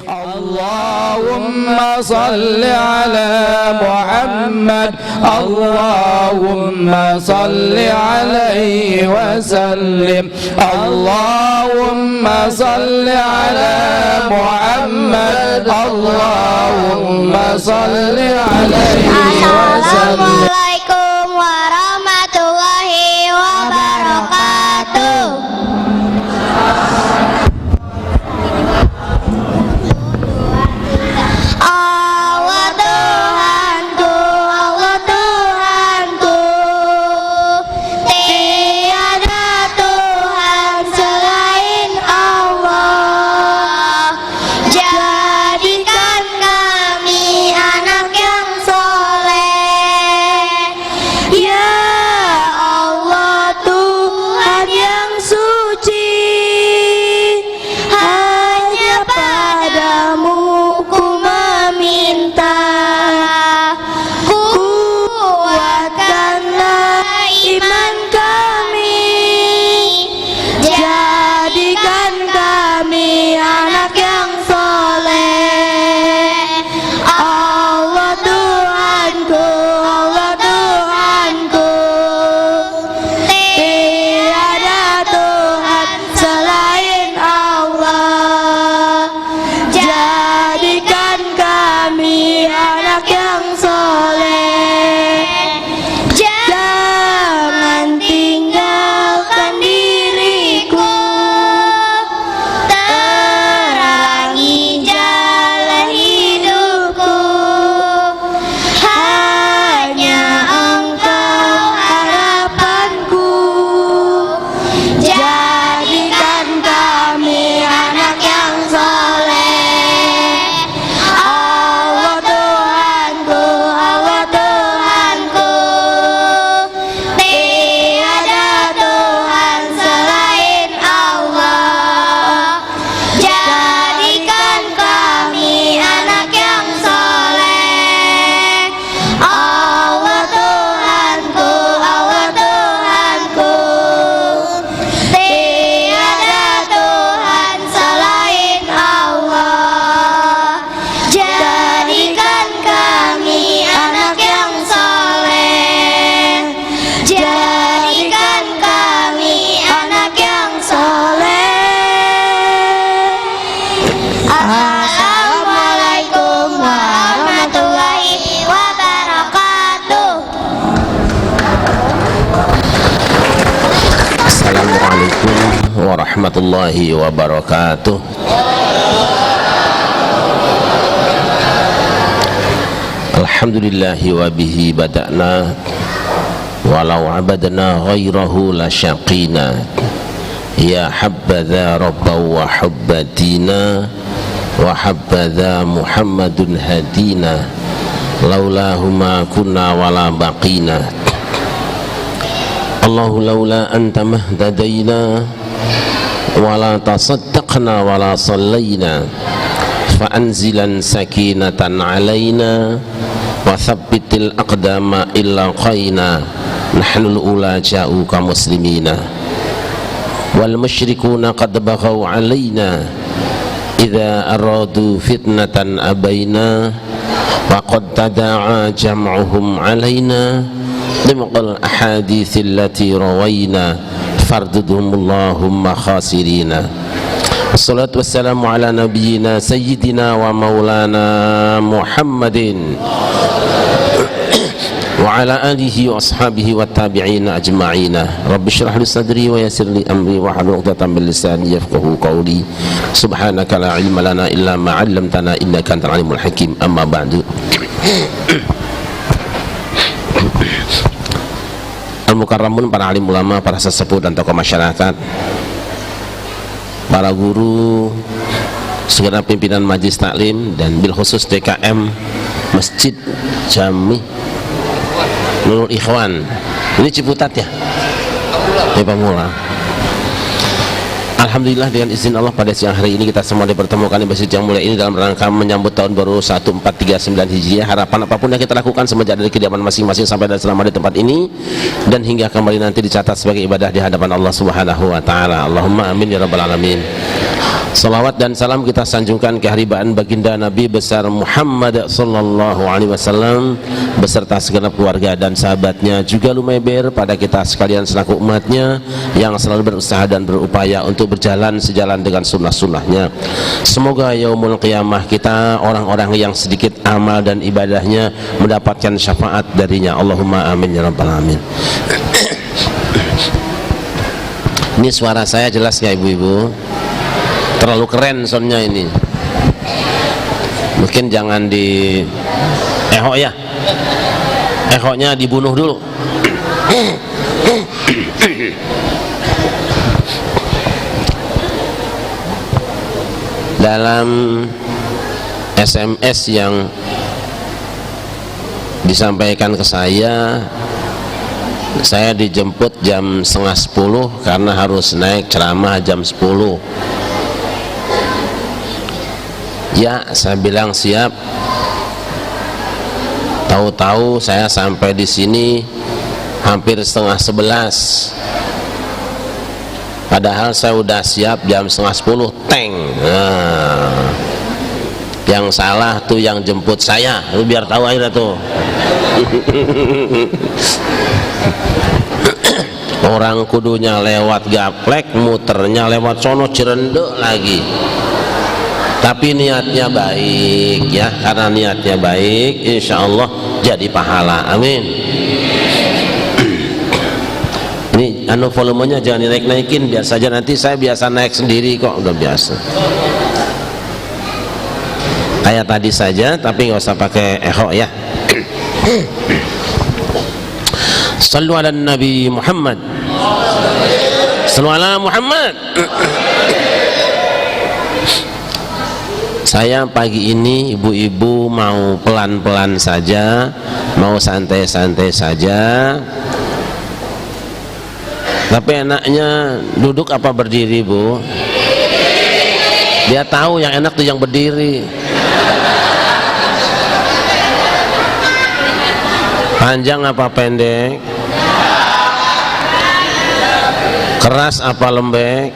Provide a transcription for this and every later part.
Allahumma salli ala Muhammad, Allahumma salli alaihi wa sallim. Allahumma salli ala Muhammad, Allahumma salli alaihi wa sallim. Assalamualaikum warahmatullahi wabarakatuh. Warahmatullahi wabarakatuh. Alhamdulillahi wa bihi bada'na walau abadna ghairahu la syaqina ya habbadha rabba wa hubbatina wa habbadha muhammadun hadina laulahuma kunna wala baqina Allahu laula anta mahtadaina wala tasaddaqna wala sallayna fa anzilan sakinatan alaina wa thabbitil aqdama illa qaina nahnu al-ula ja'uka muslimina wal musyrikuna qad baghaw alaina idza aradu fitnatan abaina wa qad tada'a jam'uhum alaina limqal ahadits allati rawaina fardudhumullahu khasirina. Wassalatu wassalamu ala nabiyyina sayyidina wa maulana Muhammadin wa ala alihi wa ashabihi wa tabi'ina ajma'ina. Rabbi shrah li sadri wa yassir li amri wa hlul 'uqdatam min lisani yafqahu qawli. Subhanaka la ilma lana illa ma 'allamtana innaka antal alimul hakim. Amma ba'du. Al-Mukarramun, para alim ulama, para sesepuh dan tokoh masyarakat, para guru, segenap pimpinan Majelis Taklim dan bil khusus DKM Masjid Jami Nurul Ikhwan. Ini Ciputat ya? Pamula. Alhamdulillah dengan izin Allah pada siang hari ini kita semua dipertemukan di masjid yang mulia ini dalam rangka menyambut tahun baru 1439 Hijriah. Harapan apapun yang kita lakukan semenjak dari kediaman masing-masing sampai dan selama di tempat ini dan hingga kembali nanti dicatat sebagai ibadah di hadapan Allah Subhanahu wa taala. Allahumma amin ya rabbal alamin. Salawat dan salam kita sanjungkan keharibaan baginda Nabi besar Muhammad sallallahu alaihi wasallam beserta segenap keluarga dan sahabatnya, juga lumeber pada kita sekalian selaku umatnya yang selalu berusaha dan berupaya untuk berjalan sejalan dengan sunnah-sunnahnya. Semoga yaumul qiyamah kita orang-orang yang sedikit amal dan ibadahnya mendapatkan syafaat darinya. Allahumma amin ya rabbal alamin. Ini suara saya jelas ya ibu-ibu? Terlalu keren soundnya ini, mungkin jangan di eho ya, ehonya dibunuh dulu. Dalam SMS yang disampaikan ke saya dijemput jam 9:30 karena harus naik ceramah jam 10. Ya, saya bilang siap. Tahu-tahu saya sampai di sini hampir 10:30. Padahal saya udah siap jam 9:30 teng. Nah, yang salah tuh yang jemput saya. Lu biar tahu aja tuh. Orang kudunya lewat Gaplek, muternya lewat sono Cirende lagi. Tapi niatnya baik ya, karena niatnya baik insya Allah jadi pahala, amin. Ini volumenya jangan dinaik-naikin, biar saja, nanti saya biasa naik sendiri kok, udah biasa kayak tadi saja, tapi nggak usah pakai echo ya. Sallu ala Nabi Muhammad, sallu ala Muhammad. Saya pagi ini ibu-ibu mau pelan-pelan saja, mau santai-santai saja. Tapi enaknya duduk apa berdiri, Bu? Dia tahu yang enak tuh yang berdiri. Panjang apa pendek? Keras apa lembek?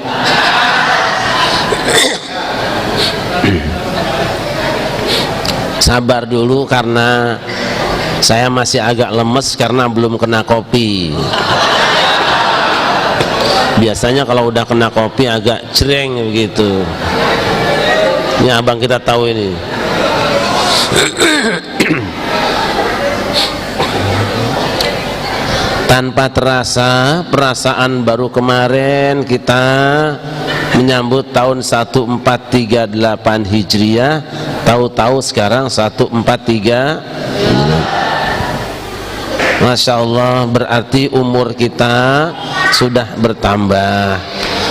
Sabar dulu karena saya masih agak lemes karena belum kena kopi. Biasanya kalau udah kena kopi agak cereng begitu. Ini abang kita tahu ini. Tanpa terasa, perasaan baru kemarin kita menyambut tahun 1438 Hijriah, tahu-tahu sekarang 1433. Masya Allah, berarti umur kita sudah bertambah.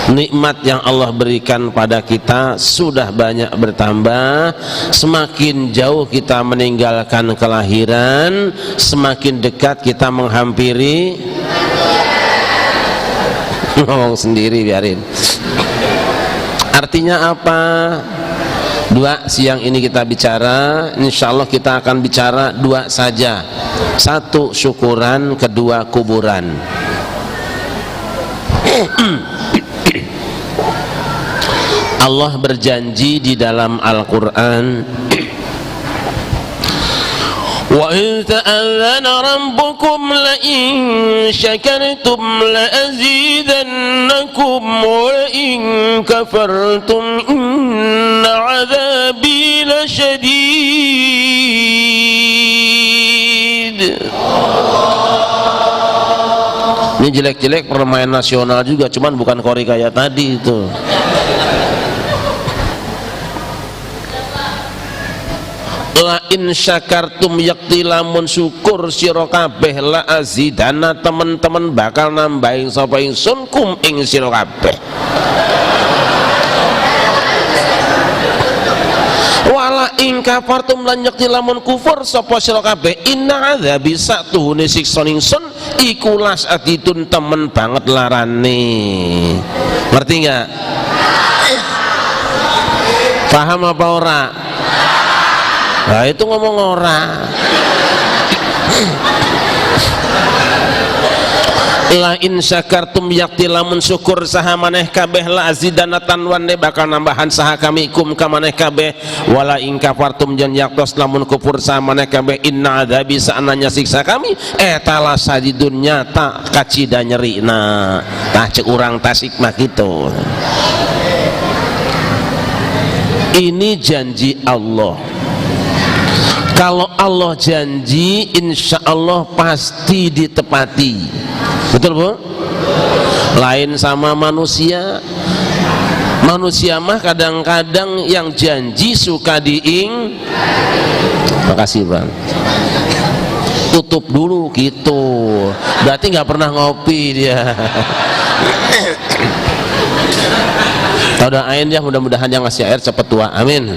Nikmat yang Allah berikan pada kita sudah banyak bertambah. Semakin jauh kita meninggalkan kelahiran, semakin dekat kita menghampiri. Ngomong sendiri, biarin. Artinya apa? Dua, siang ini kita bicara, insya Allah kita akan bicara dua saja. Satu syukuran, kedua kuburan. Allah berjanji di dalam Al-Quran, wa in ta'adzana rabbukum la in syakartum la azidannakum wa in kafartum inna 'adzabi lasyadid. Ini jelek-jelek permainan nasional juga, cuman bukan kori kayak tadi itu. La in syakartum yakti, lamun syukur sira kabeh, la azidana, teman-teman bakal nambahin sapa ingsun kum ing sira kabeh. Wala in kafartum lan yakti, lamun kufur sapa sira kabeh, inna adzabi satuhune siksa ingsun iku lasaditun, temen banget larane. Ngerti enggak? Paham apa ora? Nah itu ngomong orang. La in syakartum yakti lamun syukur saha maneh kabeh la azidanatan wande bakal nambahan saha kami kum ka maneh kabeh wala in kafartum jan yaktos lamun kufur saha maneh kabeh inna adzabi saananya siksa kami eta la sadidun nyata kacida nyerina tah cek urang tasik mah kitu. Ini janji Allah. Kalau Allah janji insya Allah pasti ditepati. Betul Bu? Lain sama manusia. Manusia mah kadang-kadang yang janji suka makasih Bang. Tutup dulu gitu. Berarti nggak pernah ngopi dia. Tahu doain ya, mudah-mudahan yang ngasih air cepat tua. Amin.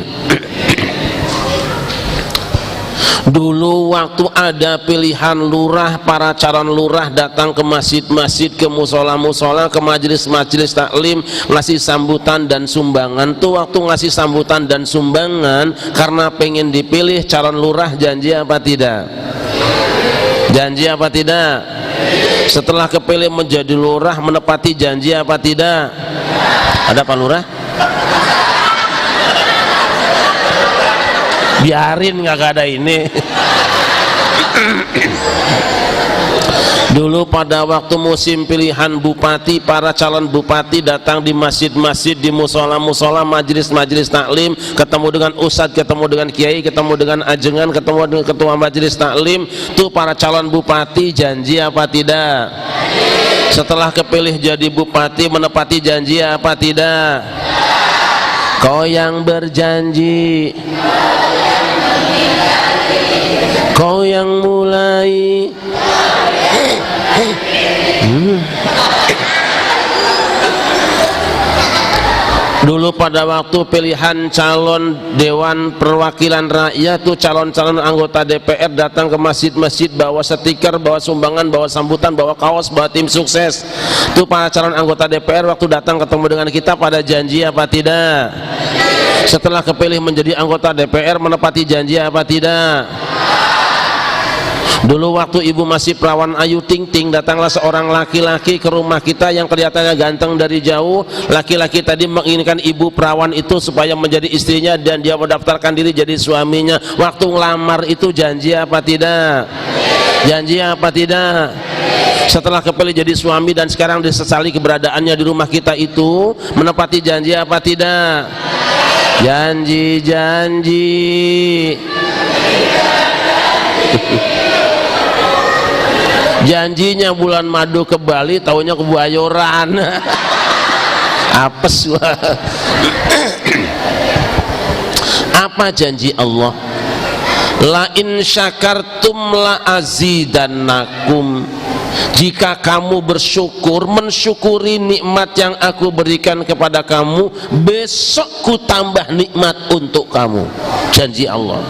Dulu waktu ada pilihan lurah, para calon lurah datang ke masjid-masjid, ke musola-musola, ke majelis-majelis taklim, ngasih sambutan dan sumbangan. Tuh waktu ngasih sambutan dan sumbangan karena pengen dipilih calon lurah, janji apa tidak? Janji apa tidak? Setelah kepilih menjadi lurah menepati janji apa tidak? Ada Pak Lurah? Biarin nggak ada ini. Dulu pada waktu musim pilihan bupati, para calon bupati datang di masjid-masjid, di musola-musola, majelis-majelis taklim, ketemu dengan ustadz, ketemu dengan kiai, ketemu dengan ajengan, ketemu dengan ketua majelis taklim. Tuh para calon bupati janji apa tidak? Setelah kepilih jadi bupati menepati janji apa tidak? Kau yang berjanji, kau yang mulai. Dulu pada waktu pilihan calon Dewan Perwakilan Rakyat tuh calon-calon anggota DPR datang ke masjid-masjid bawa stiker, bawa sumbangan, bawa sambutan, bawa kaos, bawa tim sukses. Tuh para calon anggota DPR waktu datang ketemu dengan kita pada janji apa tidak? Setelah kepilih menjadi anggota DPR menepati janji apa tidak? Dulu waktu ibu masih perawan Ayu Ting Ting, datanglah seorang laki-laki ke rumah kita yang kelihatannya ganteng dari jauh. Laki-laki tadi menginginkan ibu perawan itu supaya menjadi istrinya dan dia mendaftarkan diri jadi suaminya. Waktu ngelamar itu janji apa tidak? Janji apa tidak? Setelah kepilih jadi suami dan sekarang disesali keberadaannya di rumah kita itu, menepati janji apa tidak? Janji-janji. Janjinya bulan madu ke Bali, taunya ke Buayoran. Apes gua. Apa janji Allah? La in syakartum la azidannakum. Jika kamu bersyukur, mensyukuri nikmat yang aku berikan kepada kamu, besok ku tambah nikmat untuk kamu. Janji Allah.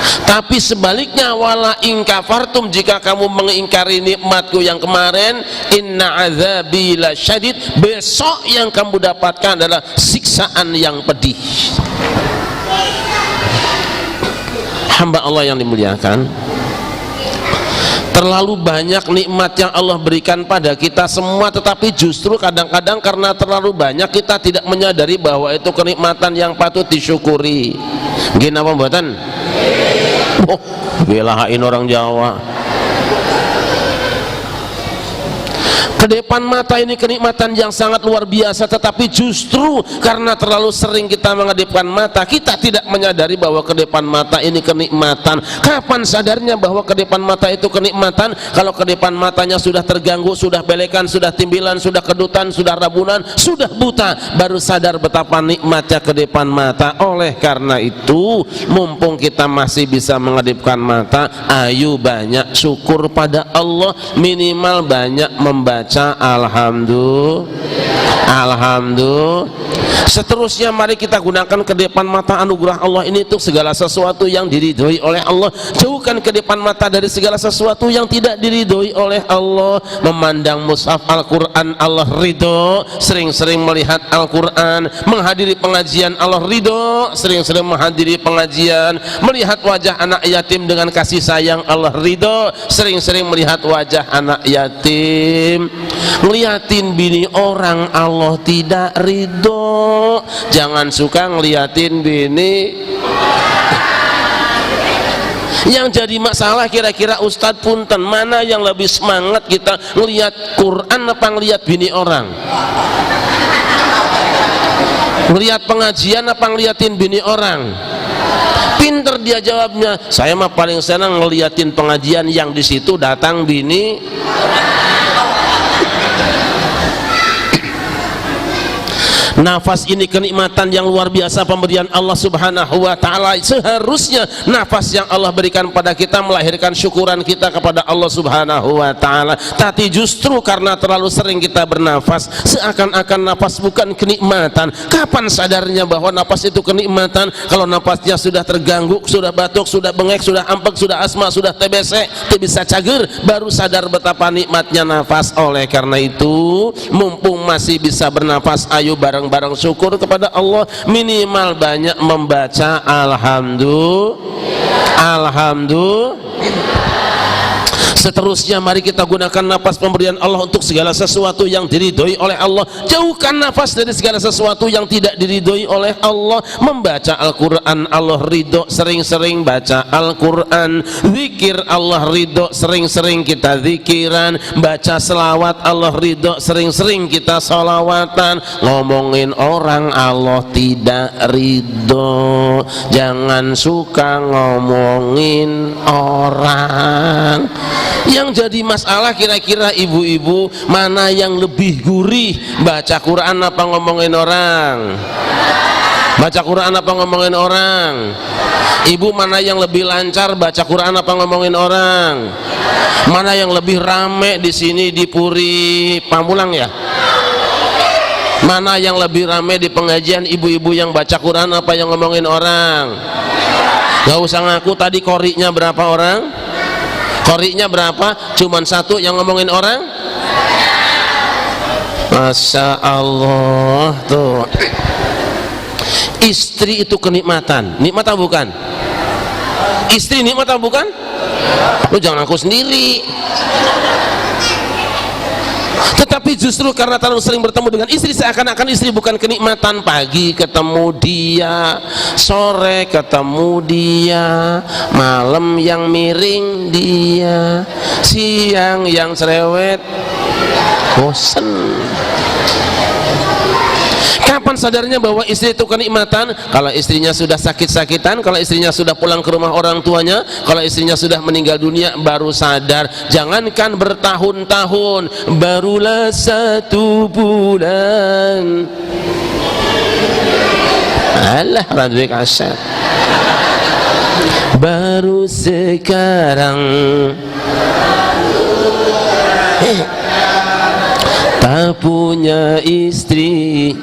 Tapi sebaliknya, wala in kafartum, jika kamu mengingkari nikmatku yang kemarin, inna azabi lasyadid, besok yang kamu dapatkan adalah siksaan yang pedih. Hamba Allah yang dimuliakan, terlalu banyak nikmat yang Allah berikan pada kita semua, tetapi justru kadang-kadang karena terlalu banyak kita tidak menyadari bahwa itu kenikmatan yang patut disyukuri. Gini apa buatan? Oh, belain orang Jawa. Kedepan mata ini kenikmatan yang sangat luar biasa, tetapi justru karena terlalu sering kita mengedipkan mata, kita tidak menyadari bahwa kedepan mata ini kenikmatan. Kapan sadarnya bahwa kedepan mata itu kenikmatan? Kalau kedepan matanya sudah terganggu, sudah belekan, sudah timbilan, sudah kedutan, sudah rabunan, sudah buta, baru sadar betapa nikmatnya kedepan mata. Oleh karena itu, mumpung kita masih bisa mengedipkan mata, ayo banyak syukur pada Allah, minimal banyak membaca alhamdulillah. Alhamdulillah. Seterusnya mari kita gunakan kedepan mata anugerah Allah ini untuk segala sesuatu yang diridhoi oleh Allah. Jauhkan kedepan mata dari segala sesuatu yang tidak diridhoi oleh Allah. Memandang mushaf Al-Quran Allah ridho, sering-sering melihat Al-Quran. Menghadiri pengajian Allah ridho, sering-sering menghadiri pengajian. Melihat wajah anak yatim dengan kasih sayang Allah ridho, sering-sering melihat wajah anak yatim. Ngeliatin bini orang Allah tidak ridho. Jangan suka ngeliatin bini. Yang jadi masalah kira-kira Ustadz punten, mana yang lebih semangat kita ngeliat Quran apa ngeliat bini orang? Ngeliat pengajian apa ngeliatin bini orang? Pinter dia jawabnya, saya mah paling senang ngeliatin pengajian yang di situ datang bini. Nafas ini kenikmatan yang luar biasa pemberian Allah Subhanahu wa ta'ala. Seharusnya nafas yang Allah berikan pada kita melahirkan syukuran kita kepada Allah Subhanahu wa ta'ala. Tapi justru karena terlalu sering kita bernafas, seakan-akan nafas bukan kenikmatan. Kapan sadarnya bahwa nafas itu kenikmatan? Kalau nafasnya sudah terganggu, sudah batuk, sudah bengek, sudah ampek, sudah asma, sudah TBC, tidak bisa cager, baru sadar betapa nikmatnya nafas. Oleh karena itu, mumpung masih bisa bernafas, ayo bareng syukur kepada Allah, minimal banyak membaca alhamdulillah. Seterusnya mari kita gunakan nafas pemberian Allah untuk segala sesuatu yang diridhoi oleh Allah. Jauhkan nafas dari segala sesuatu yang tidak diridhoi oleh Allah. Membaca Al-Quran Allah ridho, sering-sering baca Al-Quran. Zikir Allah ridho, sering-sering kita zikiran. Baca selawat Allah ridho, sering-sering kita salawatan. Ngomongin orang Allah tidak ridho. Jangan suka ngomongin orang. Yang jadi masalah kira-kira ibu-ibu, mana yang lebih gurih, baca Quran apa ngomongin orang? Baca Quran apa ngomongin orang? Ibu, mana yang lebih lancar, baca Quran apa ngomongin orang? Mana yang lebih rame di sini di Puri Pamulang ya? Mana yang lebih rame di pengajian, ibu-ibu yang baca Quran apa yang ngomongin orang? Gak usah ngaku, tadi koriknya berapa orang? Koriknya berapa? Cuman satu yang ngomongin orang? Masya Allah. Tuh, istri itu kenikmatan. Nikmat atau bukan? Istri nikmat atau bukan? Lu jangan aku sendiri. Tetapi justru karena terlalu sering bertemu dengan istri, seakan-akan istri bukan kenikmatan. Pagi ketemu dia, sore ketemu dia, malam yang miring dia, siang yang cerewet, bosen. Kapan sadarnya bahwa istri itu kenikmatan? Kalau istrinya sudah sakit-sakitan, kalau istrinya sudah pulang ke rumah orang tuanya, kalau istrinya sudah meninggal dunia, baru sadar. Jangankan bertahun-tahun, barulah 1 bulan. Alah, radwi kasar. Baru sekarang tak punya istri,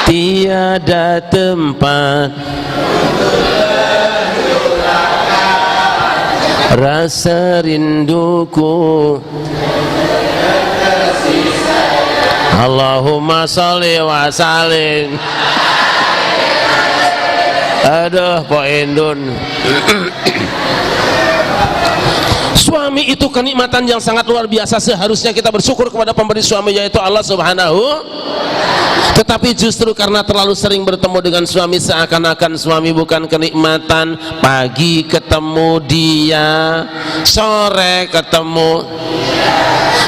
tiada tempat rasa rinduku. Allahumma sholli wa sallim. Aduh, Pak Endun. Suami itu kenikmatan yang sangat luar biasa. Seharusnya kita bersyukur kepada pemberi suami, yaitu Allah Subhanahu. Tetapi justru karena terlalu sering bertemu dengan suami, seakan-akan suami bukan kenikmatan. Pagi ketemu dia, sore ketemu,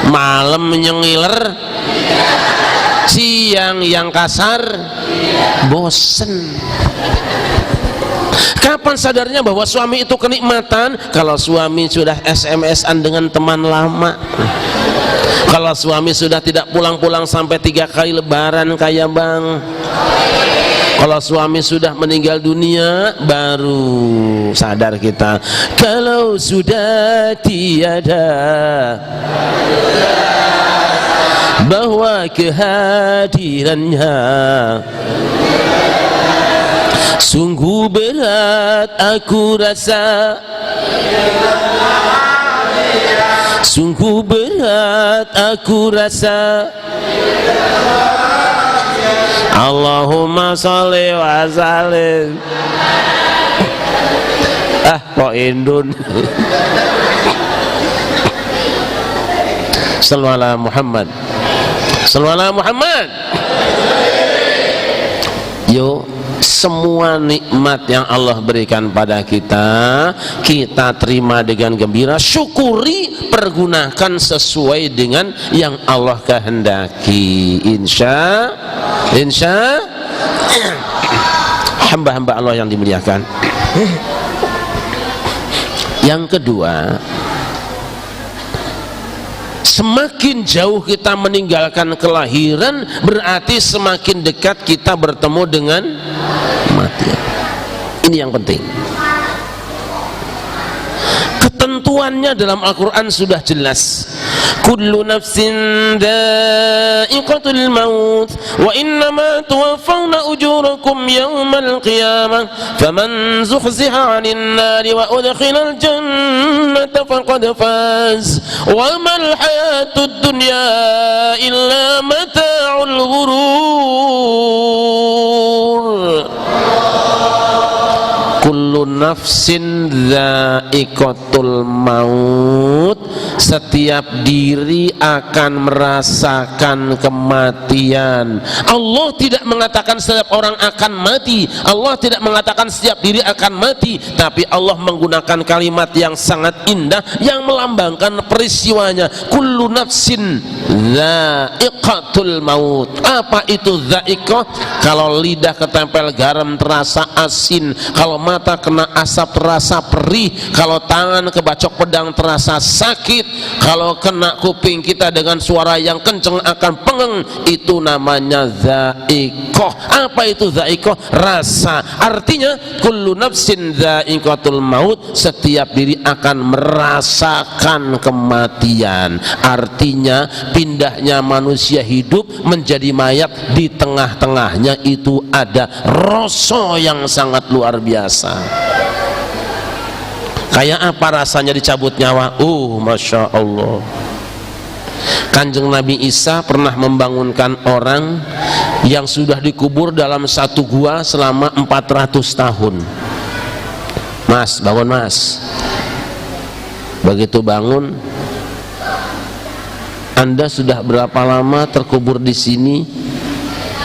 malam nyengiler, siang yang kasar, bosen. Kapan sadarnya bahwa suami itu kenikmatan? Kalau suami sudah SMS-an dengan teman lama, kalau suami sudah tidak pulang-pulang sampai 3 kali lebaran kayak bang, Kalau suami sudah meninggal dunia, baru sadar kita. Kalau sudah tiada, bahwa kehadirannya sungguh berat aku rasa, sungguh berat aku rasa. Allahumma sholli wa sallim. Kok Indun. Sallu ala Muhammad. Sallu ala Muhammad. Yo, semua nikmat yang Allah berikan pada kita, kita terima dengan gembira, syukuri, pergunakan sesuai dengan yang Allah kehendaki. Insya hamba-hamba Allah yang dimuliakan. Yang kedua, semakin jauh kita meninggalkan kelahiran, berarti semakin dekat kita bertemu dengan kematian. Ini yang penting. Ketentuannya dalam Al-Quran sudah jelas. Kullu nafsin dha'iqatul maut wa innama tuwaffawna ujurakum yawmal qiyamah faman zuhziha 'anil nari wa udkhilal jannata faqad faz wa mal hayatud dunya illa mata'ul ghurur. Kullu nafsin dha'iqatul maut, setiap diri akan merasakan kematian. Allah tidak mengatakan setiap orang akan mati, Allah tidak mengatakan setiap diri akan mati, tapi Allah menggunakan kalimat yang sangat indah yang melambangkan peristiwanya. Kullu nafsin dha'iqatul maut. Apa itu dha'iqah? Kalau lidah ketempel garam terasa asin, kalau mata kena asap terasa perih, kalau tangan kebacok pedang terasa sakit, kalau kena kuping kita dengan suara yang kenceng akan pengeng. Itu namanya dha'iqah. Apa itu dha'iqah? Rasa. Artinya kullu nafsin dha'iqatul maut, setiap diri akan merasakan kematian. Artinya pindahnya manusia hidup menjadi mayat, di tengah-tengahnya itu ada rasa yang sangat luar biasa. Kayak apa rasanya dicabut nyawa? Masya Allah. Kanjeng Nabi Isa pernah membangunkan orang yang sudah dikubur dalam satu gua selama 400 tahun. Mas, bangun mas. Begitu bangun, Anda sudah berapa lama terkubur di sini?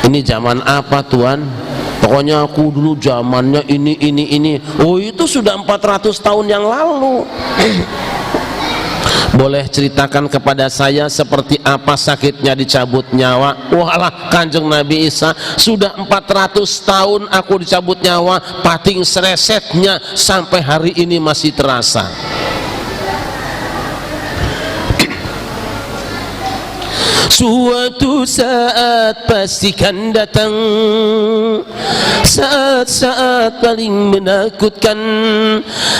Ini zaman apa Tuhan? Pokoknya aku dulu zamannya ini. Itu sudah 400 tahun yang lalu. Boleh ceritakan kepada saya seperti apa sakitnya dicabut nyawa? Walah, Kanjeng Nabi Isa, sudah 400 tahun aku dicabut nyawa, pating seresetnya sampai hari ini masih terasa. Suatu saat pastikan datang, saat-saat paling menakutkan,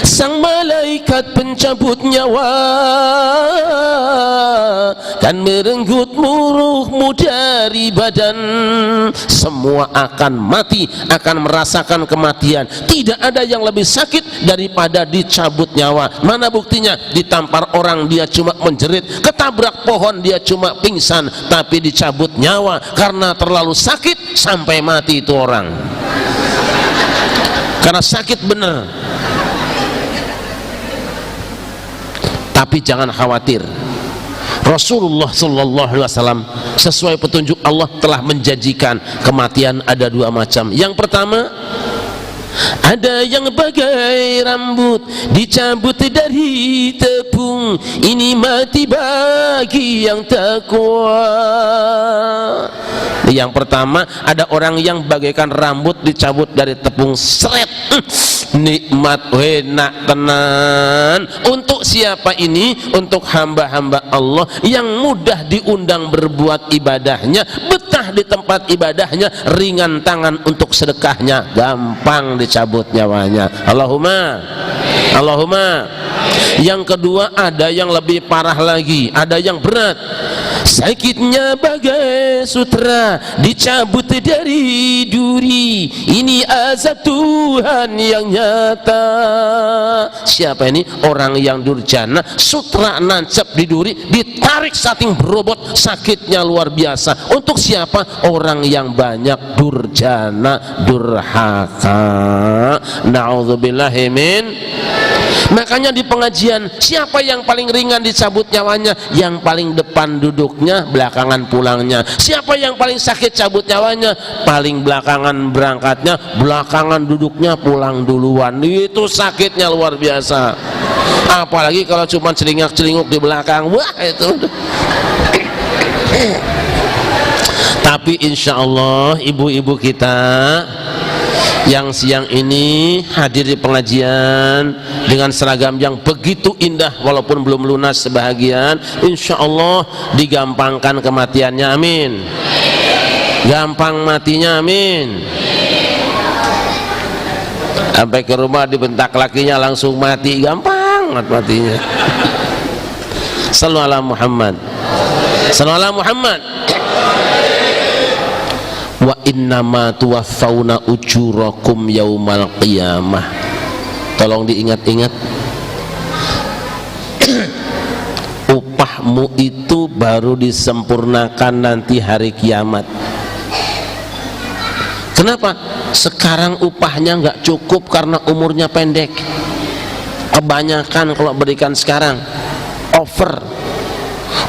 sang malaikat pencabut nyawa dan merenggut ruhmu dari badan. Semua akan mati, akan merasakan kematian. Tidak ada yang lebih sakit daripada dicabut nyawa. Mana buktinya? Ditampar orang dia cuma menjerit, ketabrak pohon dia cuma pingsan, tapi dicabut nyawa karena terlalu sakit sampai mati itu orang. Karena sakit benar. Tapi jangan khawatir, Rasulullah SAW sesuai petunjuk Allah telah menjanjikan kematian ada dua macam. Yang pertama, ada yang bagai rambut dicabut dari tepung, ini mati bagi yang takwa. Yang pertama, ada orang yang bagaikan rambut dicabut dari tepung, seret, nikmat, enak tenan. Untuk siapa ini? Untuk hamba-hamba Allah yang mudah diundang berbuat ibadahnya, betah lemah di tempat ibadahnya, ringan tangan untuk sedekahnya, gampang dicabut nyawanya. Allahumma. Yang kedua, ada yang lebih parah lagi, ada yang berat. Sakitnya bagai sutra dicabut dari duri, ini azab Tuhan yang nyata. Siapa ini? Orang yang durjana, sutra nancap di duri, ditarik saking berobot, sakitnya luar biasa. Untuk siapa? Orang yang banyak durjana, durhaka. Na'udzubillahi min. Makanya di pengajian, siapa yang paling ringan dicabut nyawanya? Yang paling depan duduknya, belakangan pulangnya. Siapa yang paling sakit cabut nyawanya? Paling belakangan berangkatnya, belakangan duduknya, pulang duluan. Itu sakitnya luar biasa. Apalagi kalau cuma celingak-celinguk di belakang, wah itu. Tapi insya Allah ibu-ibu kita yang siang ini hadir di pengajian dengan seragam yang begitu indah, walaupun belum lunas sebahagian, insya Allah digampangkan kematiannya, amin. Gampang matinya, amin. Sampai ke rumah dibentak lakinya langsung mati, gampang matinya. Sallu ala Muhammad. Sallu ala Muhammad. Wa innama tuwaffawna ujurakum yaumal qiyamah. Tolong diingat-ingat. Upahmu itu baru disempurnakan nanti hari kiamat. Kenapa? Sekarang upahnya nggak cukup karena umurnya pendek. Kebanyakan kalau berikan sekarang over.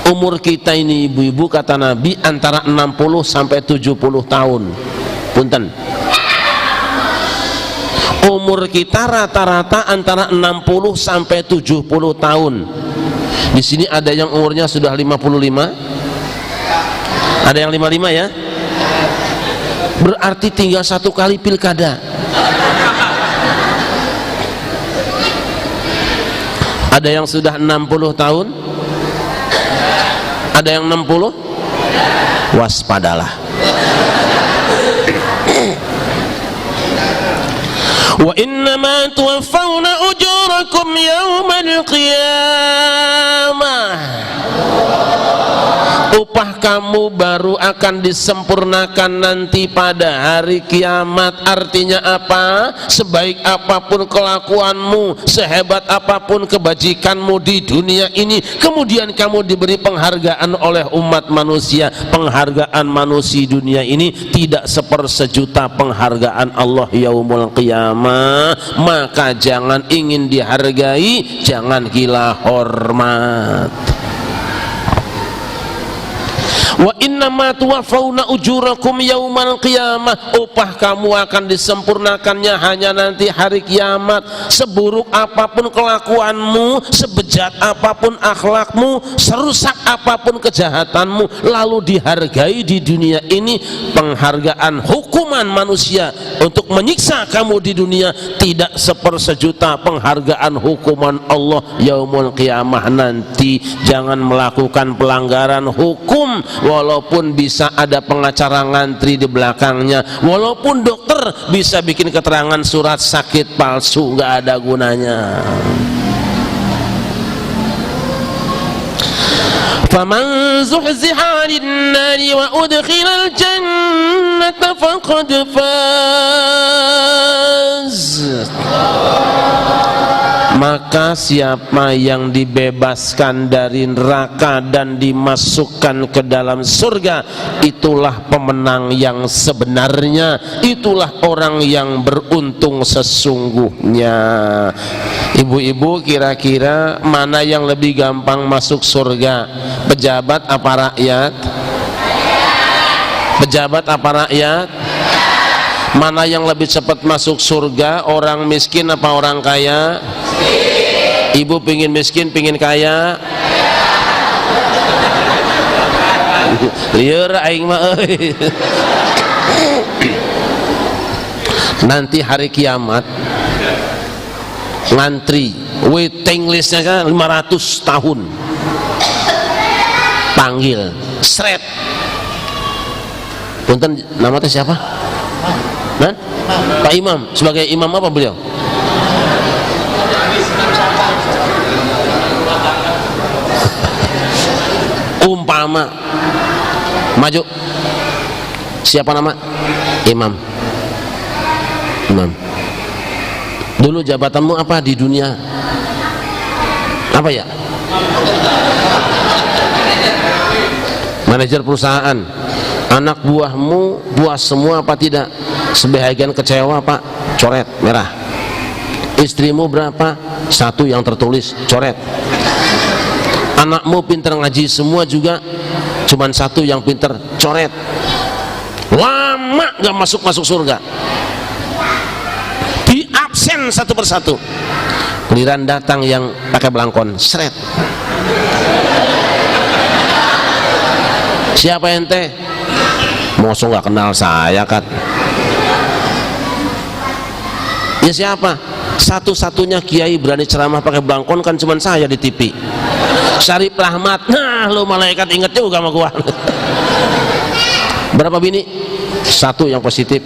Umur kita ini ibu-ibu kata Nabi antara 60 sampai 70 tahun. Punten. Umur kita rata-rata antara 60 sampai 70 tahun. Di sini ada yang umurnya sudah 55. Ada yang 55 ya? Berarti tinggal satu kali pilkada. Ada yang sudah 60 tahun? Ada yang 60? Waspadalah. Wa innama tuwaffawna ujurakum yaumal qiyamah. Upah kamu baru akan disempurnakan nanti pada hari kiamat. Artinya apa? Sebaik apapun kelakuanmu, sehebat apapun kebajikanmu di dunia ini, kemudian kamu diberi penghargaan oleh umat manusia, penghargaan manusia dunia ini tidak sepersejuta penghargaan Allah yaumul qiyamah. Maka jangan ingin dihargai, jangan gila hormat. Wa innama tuwaffawna ujurakum yaumal qiyamah. Upah kamu akan disempurnakannya hanya nanti hari kiamat. Seburuk apapun kelakuanmu, sebejat apapun akhlakmu, serusak apapun kejahatanmu, lalu dihargai di dunia ini, penghargaan hukuman manusia untuk menyiksa kamu di dunia tidak sepersejuta penghargaan hukuman Allah yaumul qiyamah nanti. Jangan melakukan pelanggaran hukum walaupun bisa ada pengacara ngantri di belakangnya, walaupun dokter bisa bikin keterangan surat sakit palsu, nggak ada gunanya. Faman zuhziha 'anil nari wa udkhilal jannata faqad faz. Maka siapa yang dibebaskan dari neraka dan dimasukkan ke dalam surga, itulah pemenang yang sebenarnya, itulah orang yang beruntung sesungguhnya. Ibu-ibu, kira-kira mana yang lebih gampang masuk surga? Pejabat apa rakyat? Pejabat apa rakyat? Mana yang lebih cepat masuk surga? Orang miskin apa orang kaya? Ibu pingin miskin, pingin kaya? Lieur aing mah euy. Nanti hari kiamat ngantri, waiting listnya kan 500 tahun. Panggil, seret. Punten, nama teh siapa? Nah? Pak Imam. Sebagai imam apa beliau? Umpama maju, siapa nama? Imam. Imam. Dulu jabatanmu apa di dunia? Apa ya? Manajer perusahaan. Anak buahmu puas semua apa tidak? Sebagian kecewa pak, coret merah. Istrimu berapa? 1 yang tertulis, coret. Anakmu pinter ngaji semua juga, cuman 1 yang pinter, coret. Lama gak masuk surga, di absen satu persatu. Giliran datang yang pakai belangkon, seret. Siapa ente? Mosok gak kenal saya kan? Ya siapa? Satu-satunya kiai berani ceramah pakai belangkon kan cuman saya di TV. Syarif Rahmat. Nah lu malaikat inget juga sama gua. Berapa bini? 1 yang positif.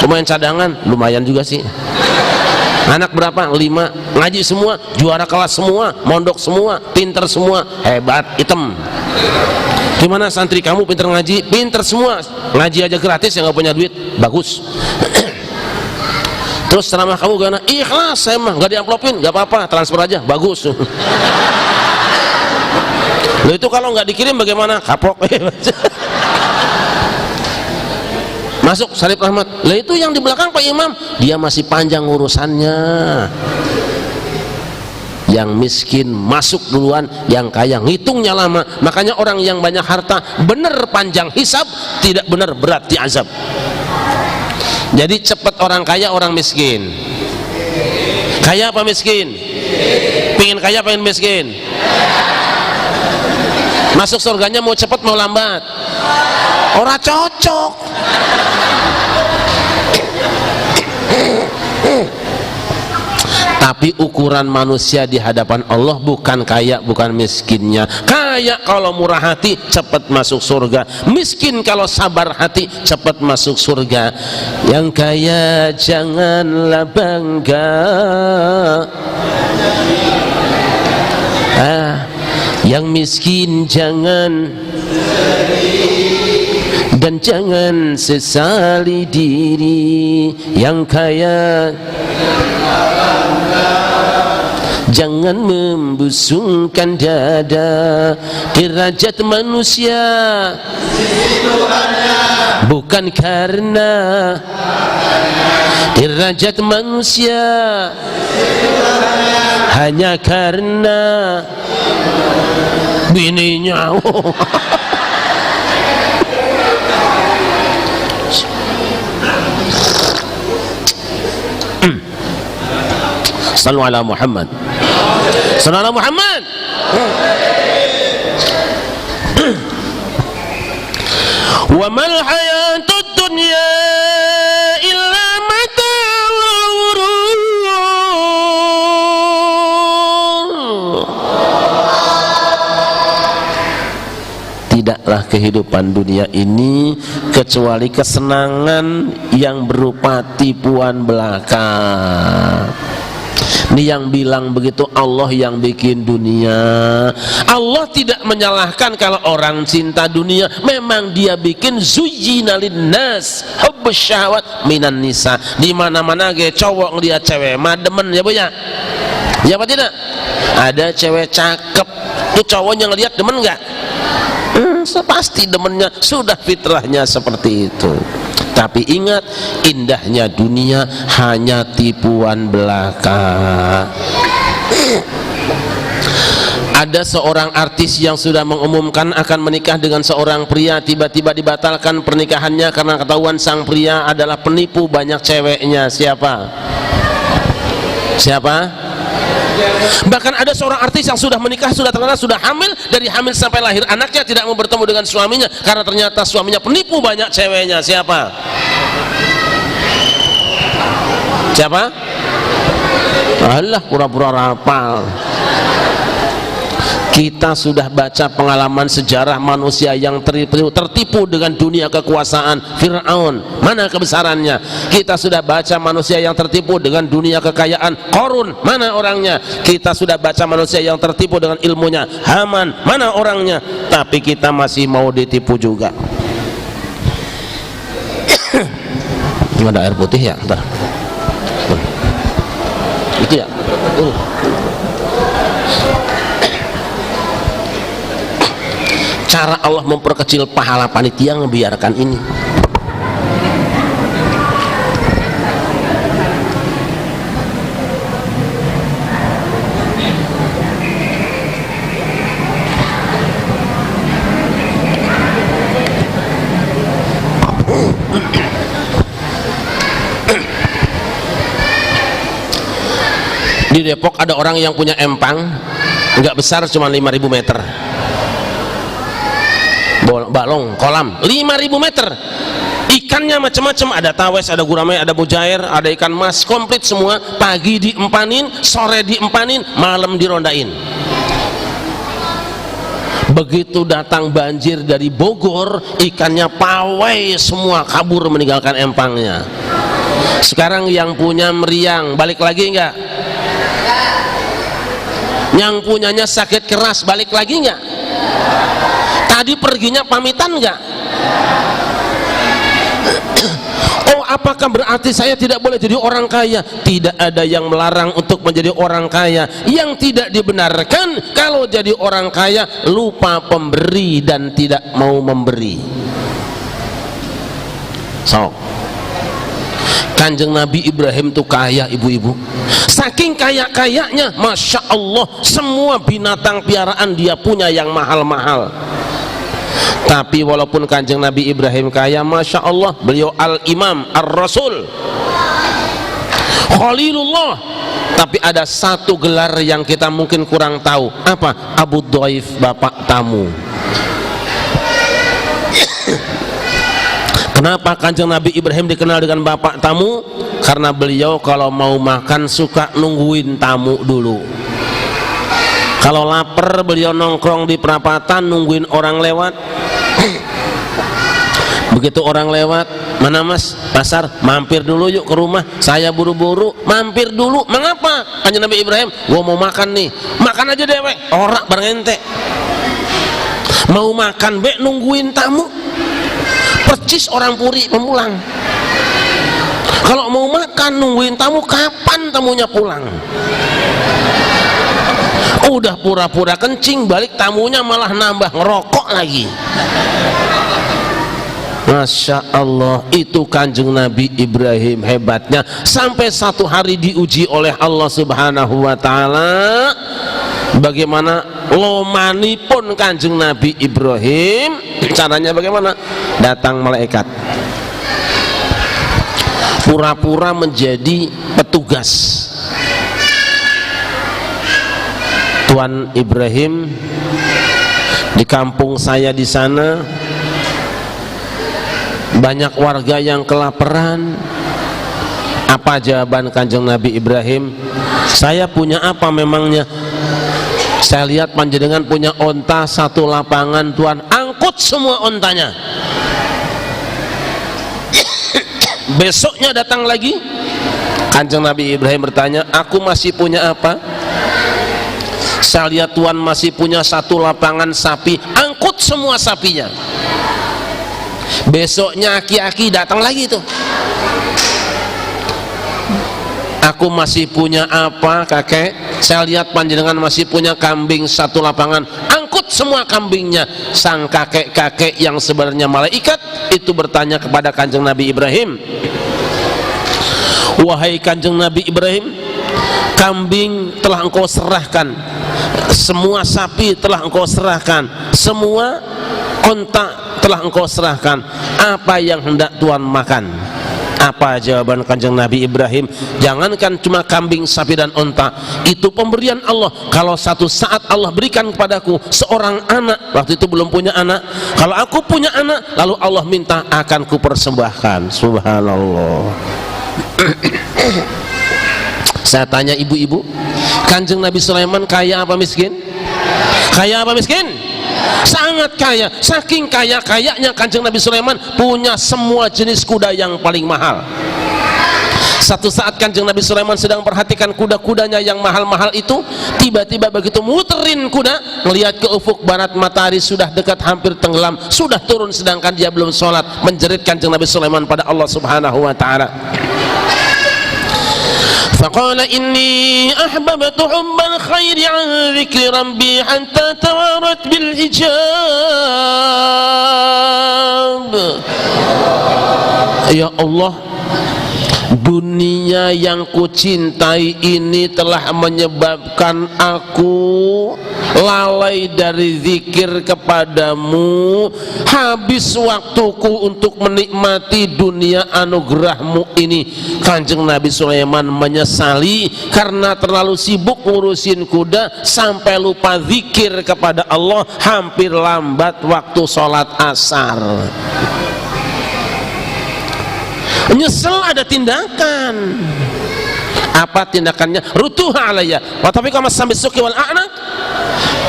Lumayan cadangan, lumayan juga sih. Anak berapa? 5. Ngaji semua, juara kelas semua, mondok semua, pinter semua, hebat, hitam. Gimana santri kamu pinter ngaji? Pinter semua, ngaji aja gratis, yang nggak punya duit, bagus. Terus ceramah kamu gimana? Ikhlas, saya mah nggak diamplopin, nggak apa-apa, transfer aja, bagus. Loh itu kalau nggak dikirim bagaimana? Kapok. Masuk Syarif Rahmat. Lah itu yang di belakang Pak Imam, dia masih panjang urusannya. Yang miskin masuk duluan, yang kaya ngitungnya lama. Makanya orang yang banyak harta bener panjang hisab, tidak bener berat diazab. Jadi cepat orang kaya, orang miskin. Kaya apa miskin? Pengen kaya, pengen miskin? Masuk surganya mau cepat mau lambat? Ora cocok. Tapi ukuran manusia di hadapan Allah bukan kaya, bukan miskinnya. Kaya kalau murah hati cepat masuk surga, miskin kalau sabar hati cepat masuk surga. Yang kaya janganlah bangga, yang miskin jangan, dan jangan sesali diri. Yang kaya jangan membusungkan dada. Derajat manusia bukan karena derajat manusia, hanya karena bininya. Sallu ala Muhammad. Sallu ala Muhammad. Wa mal hayatud dunya illa mata'ul ghurur. Tidaklah kehidupan dunia ini kecuali kesenangan yang berupa tipuan belaka. Ini yang bilang begitu Allah yang bikin dunia. Allah tidak menyalahkan kalau orang cinta dunia. Memang dia bikin zuyyina linnas hubbus syahwat minan nisa. Di mana-mana ge cowok ngeliat cewek mah demen ya Bu ya. Ya apa tidak? Ada cewek cakep, tuh cowoknya ngeliat demen enggak? Pasti demennya, sudah fitrahnya seperti itu. Tapi ingat, indahnya dunia hanya tipuan belaka. Ada seorang artis yang sudah mengumumkan akan menikah dengan seorang pria, tiba-tiba dibatalkan pernikahannya karena ketahuan sang pria adalah penipu banyak ceweknya. Siapa? Siapa? Bahkan ada seorang artis yang sudah menikah, sudah terkenal, sudah hamil, dari hamil sampai lahir anaknya tidak mau bertemu dengan suaminya karena ternyata suaminya penipu banyak ceweknya. Siapa? Siapa? Alah, pura-pura rapal. Kita sudah baca pengalaman sejarah manusia yang tertipu dengan dunia kekuasaan. Fir'aun, mana kebesarannya? Kita sudah baca manusia yang tertipu dengan dunia kekayaan. Qarun, mana orangnya? Kita sudah baca manusia yang tertipu dengan ilmunya. Haman, mana orangnya? Tapi kita masih mau ditipu juga. Ada air putih ya? Ntar itu ya. Cara Allah memperkecil pahala panitia ngebiarkan ini. Di Depok ada orang yang punya empang nggak besar, cuma 5.000 meter, balong kolam 5.000 meter, ikannya macam-macam, ada tawes, ada gurame, ada mujair, ada ikan mas, komplit semua. Pagi diempanin, sore diempanin, malam dirondain. Begitu datang banjir dari Bogor, ikannya pawai semua, kabur meninggalkan empangnya. Sekarang yang punya meriang balik lagi enggak? Yang punyanya sakit keras balik lagi enggak? Tadi perginya pamitan enggak? Oh, apakah berarti saya tidak boleh jadi orang kaya? Tidak ada yang melarang untuk menjadi orang kaya. Yang tidak dibenarkan kalau jadi orang kaya lupa pemberi dan tidak mau memberi. So, Kanjeng Nabi Ibrahim itu kaya, ibu-ibu. Saking kaya-kayanya, Masya Allah, semua binatang piaraan dia punya yang mahal-mahal. Tapi walaupun Kanjeng Nabi Ibrahim kaya, Masya Allah, beliau Al-Imam, Ar-Rasul, Khalilullah. Tapi ada satu gelar yang kita mungkin kurang tahu. Apa? Abu Dhaif, bapak tamu. Kenapa Kanjeng Nabi Ibrahim dikenal dengan bapak tamu? Karena beliau kalau mau makan suka nungguin tamu dulu. Kalau lapar beliau nongkrong di perapatan nungguin orang lewat. Begitu orang lewat, mana mas? Pasar, mampir dulu yuk ke rumah, saya buru-buru, mampir dulu. Mengapa? Kanjeng Nabi Ibrahim, gua mau makan nih. Makan aja dewek, orak bareng ente. Mau makan be nungguin tamu. Percis orang Puri pemulang. Kalau mau makan nungguin tamu, kapan tamunya pulang? Udah pura-pura kencing, balik tamunya malah nambah ngerokok lagi. Masya Allah, itu Kanjeng Nabi Ibrahim hebatnya. Sampai satu hari diuji oleh Allah Subhanahu wa ta'ala. Bagaimana lomani pun Kanjeng Nabi Ibrahim. Caranya bagaimana? Datang malaikat, pura-pura menjadi petugas. Tuan Ibrahim, di kampung saya di sana banyak warga yang kelaparan. Apa jawaban Kanjeng Nabi Ibrahim? Saya punya apa memangnya? Saya lihat panjenengan punya onta satu lapangan, Tuan, angkut semua ontanya. Besoknya datang lagi, Kanjeng Nabi Ibrahim bertanya, aku masih punya apa? Saya lihat Tuan masih punya satu lapangan sapi, angkut semua sapinya. Besoknya aki-aki datang lagi tuh, aku masih punya apa kakek? Saya lihat panjenengan masih punya kambing satu lapangan, angkut semua kambingnya. Sang kakek-kakek yang sebenarnya malaikat itu bertanya kepada Kanjeng Nabi Ibrahim, wahai Kanjeng Nabi Ibrahim, kambing telah engkau serahkan, semua sapi telah engkau serahkan, semua onta telah engkau serahkan, apa yang hendak Tuan makan? Apa jawaban Kanjeng Nabi Ibrahim? Jangankan cuma kambing, sapi dan onta, itu pemberian Allah. Kalau satu saat Allah berikan kepadaku seorang anak, waktu itu belum punya anak, kalau aku punya anak lalu Allah minta, akan kupersembahkan. Subhanallah. Saya tanya ibu-ibu, Kanjeng Nabi Sulaiman kaya apa miskin? Kaya apa miskin? Sangat kaya. Saking kayanya Kanjeng Nabi Sulaiman punya semua jenis kuda yang paling mahal. Satu saat Kanjeng Nabi Sulaiman sedang perhatikan kuda-kudanya yang mahal-mahal itu, tiba-tiba begitu muterin kuda, melihat ke ufuk barat, matahari sudah dekat hampir tenggelam, sudah turun sedangkan dia belum sholat. Menjerit Kanjeng Nabi Sulaiman pada Allah Subhanahu wa ta'ala. Faqala inni ahbabtu hubbal khairi an dzikri rabbi hatta tawarat bil hijab. Ya Allah, dunia yang kucintai ini telah menyebabkan aku lalai dari zikir kepadamu, habis waktuku untuk menikmati dunia anugerahmu ini. Kanjeng Nabi Sulaiman menyesali karena terlalu sibuk ngurusin kuda sampai lupa zikir kepada Allah, hampir lambat waktu sholat asar. Nyesel ada tindakan. Apa tindakannya? Rutuha alayya wa tafiqa mas-sambi suki wal a'naq.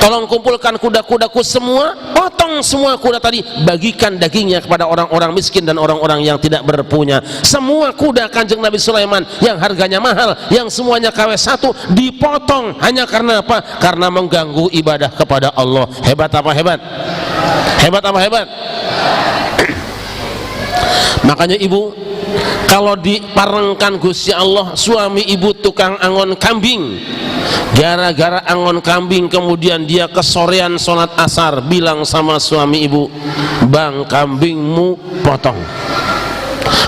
Tolong kumpulkan kuda-kudaku semua, potong semua kuda tadi, bagikan dagingnya kepada orang-orang miskin dan orang-orang yang tidak berpunya. Semua kuda Kanjeng Nabi Sulaiman yang harganya mahal, yang semuanya KW1 dipotong hanya karena apa? Karena mengganggu ibadah kepada Allah. Hebat apa hebat? Hebat apa hebat? Makanya ibu, kalau diparengkan Gusti Allah, suami ibu tukang angon kambing, gara-gara angon kambing kemudian dia kesorean sholat asar, bilang sama suami ibu, bang, kambingmu potong.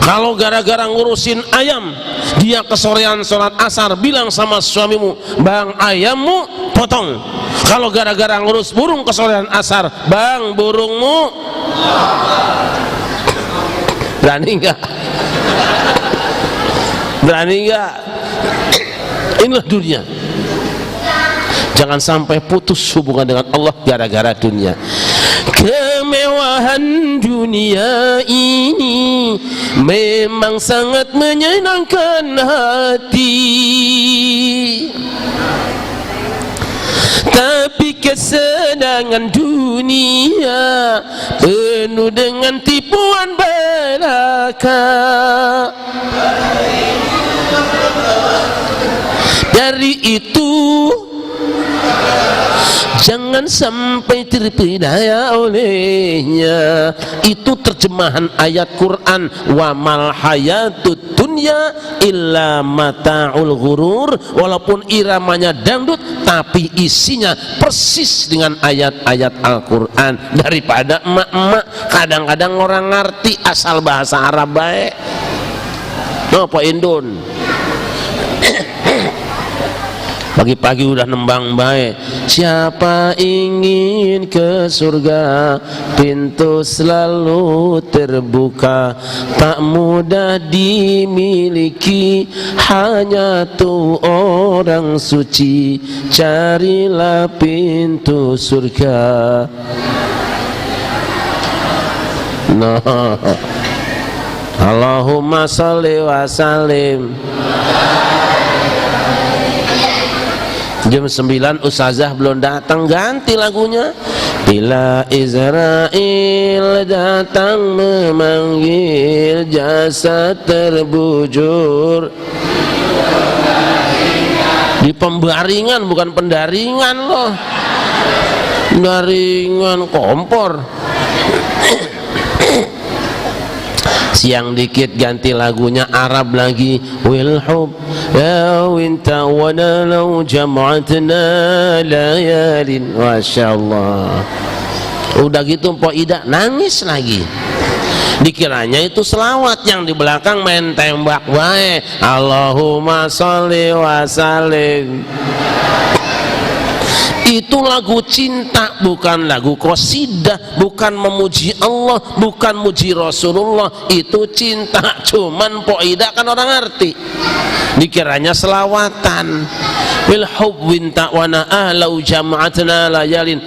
Kalau gara-gara ngurusin ayam, dia kesorean sholat asar, bilang sama suamimu, bang, ayammu potong. Kalau gara-gara ngurus burung kesorean asar, bang, burungmu. Berani enggak? Berani enggak? Inilah dunia. Jangan sampai putus hubungan dengan Allah gara-gara dunia. Kemewahan dunia ini memang sangat menyenangkan hati, tapi kesenangan dunia penuh dengan tipuan belaka. Dari itu jangan sampai terpedaya olehnya. Itu terjemahan ayat Quran, wa mal hayatud dunya illa mata'ul ghurur. Walaupun iramanya dangdut, tapi isinya persis dengan ayat-ayat Al-Quran. Daripada emak-emak kadang-kadang orang ngerti asal bahasa Arab baik. Napa Indon? Pagi-pagi udah nembang baik. Siapa ingin ke surga, pintu selalu terbuka, tak mudah dimiliki, hanya tuh orang suci, carilah pintu surga. Nah, Allahumma sholli wa sallim. Jam 9 Ustazah belum datang, ganti lagunya. Bila Israel datang memanggil, jasad terbujur di pembaringan, bukan pendaringan loh, pendaringan kompor. Siang dikit ganti lagunya Arab lagi. Wil hub ya winta wa law jam'atna layalin. Masya Allah. Udah gitu Mpok Ida nangis lagi. Dikiranya itu selawat, yang di belakang main tembak bae. Allahumma sholli wa sallim. Itu lagu cinta, bukan lagu qasidah, bukan memuji Allah, bukan muji Rasulullah. Itu cinta. Cuman Pok Ida kan orang ngerti, dikiranya selawatan. Bil hubbin ta'wana ahlau jama'atna layalin.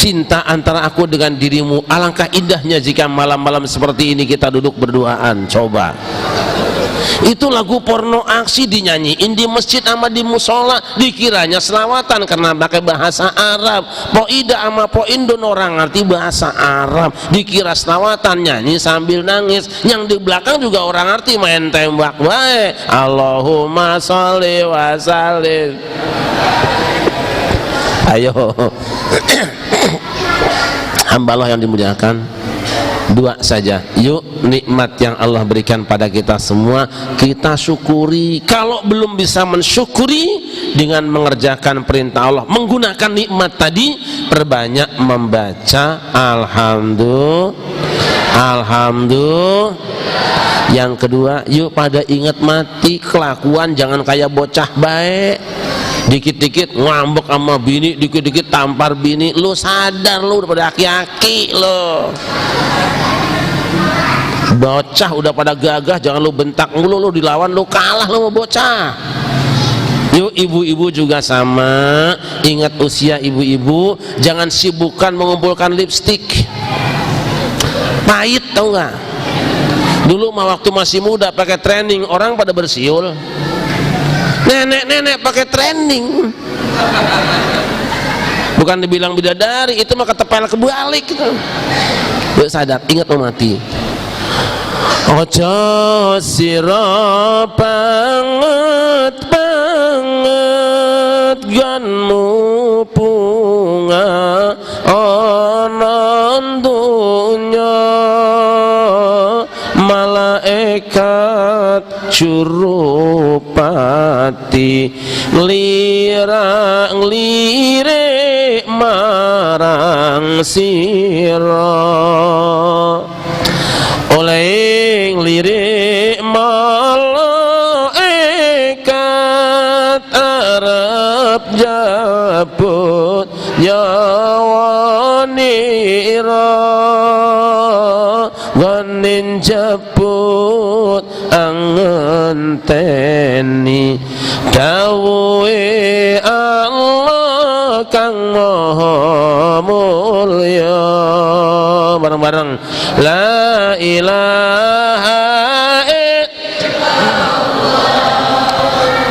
Cinta antara aku dengan dirimu, alangkah indahnya jika malam-malam seperti ini kita duduk berduaan. Coba Itu lagu porno aksi dinyanyiin di masjid sama di musola, dikiranya selawatan karena pakai bahasa Arab. Poida sama poindon orang ngerti bahasa Arab, dikira selawatan, nyanyi sambil nangis. Yang di belakang juga orang ngerti, main tembak wae. Allahumma sholli wa sallim. Ayo hamba Allah yang dimuliakan, dua saja, yuk nikmat yang Allah berikan pada kita semua kita syukuri. Kalau belum bisa mensyukuri dengan mengerjakan perintah Allah, menggunakan nikmat tadi, perbanyak membaca alhamdulillah. Yang kedua, yuk pada ingat mati, kelakuan jangan kayak bocah baik, dikit-dikit ngambek sama bini, dikit-dikit tampar bini. Lu sadar lu udah pada aki-aki lo. Bocah udah pada gagah, jangan lu bentak mulu, lu dilawan lu kalah lu bocah. Yuk ibu-ibu juga sama, ingat usia ibu-ibu, jangan sibukkan mengumpulkan lipstik. Pahit tau gak? Dulu mah waktu masih muda pakai training, orang pada bersiul. Nenek-nenek pakai training, bukan dibilang bidadari, itu mah ketepel kebalik gitu. Yuk sadar, ingat mau mati. Ojo sira banget ganmu punga ana dunya, malaikat curupati lirang lirik marang sira, oleh lirik malaikat arep jabut nyawanira, ganin jabut angenteni dawuhe Allah kang maha mulya. Bareng-bareng la ilaha illallah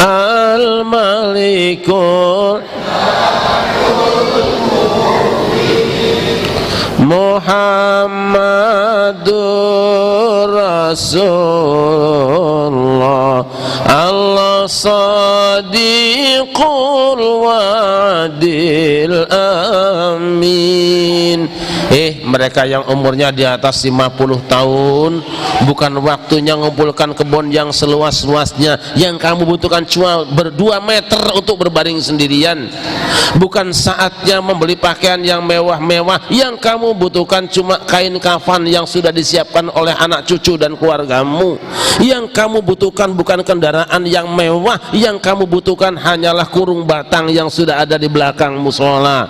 al-malikul Muhammadur Rasulullah, Allah sadiqul wadil amin. Mereka yang umurnya di atas 50 tahun, bukan waktunya mengumpulkan kebun yang seluas-luasnya. Yang kamu butuhkan cuma 2 meter untuk berbaring sendirian. Bukan saatnya membeli pakaian yang mewah-mewah. Yang kamu butuhkan cuma kain kafan yang sudah disiapkan oleh anak cucu dan keluargamu. Yang kamu butuhkan bukan kendaraan yang mewah. Yang kamu butuhkan hanyalah kurung batang yang sudah ada di belakang musola.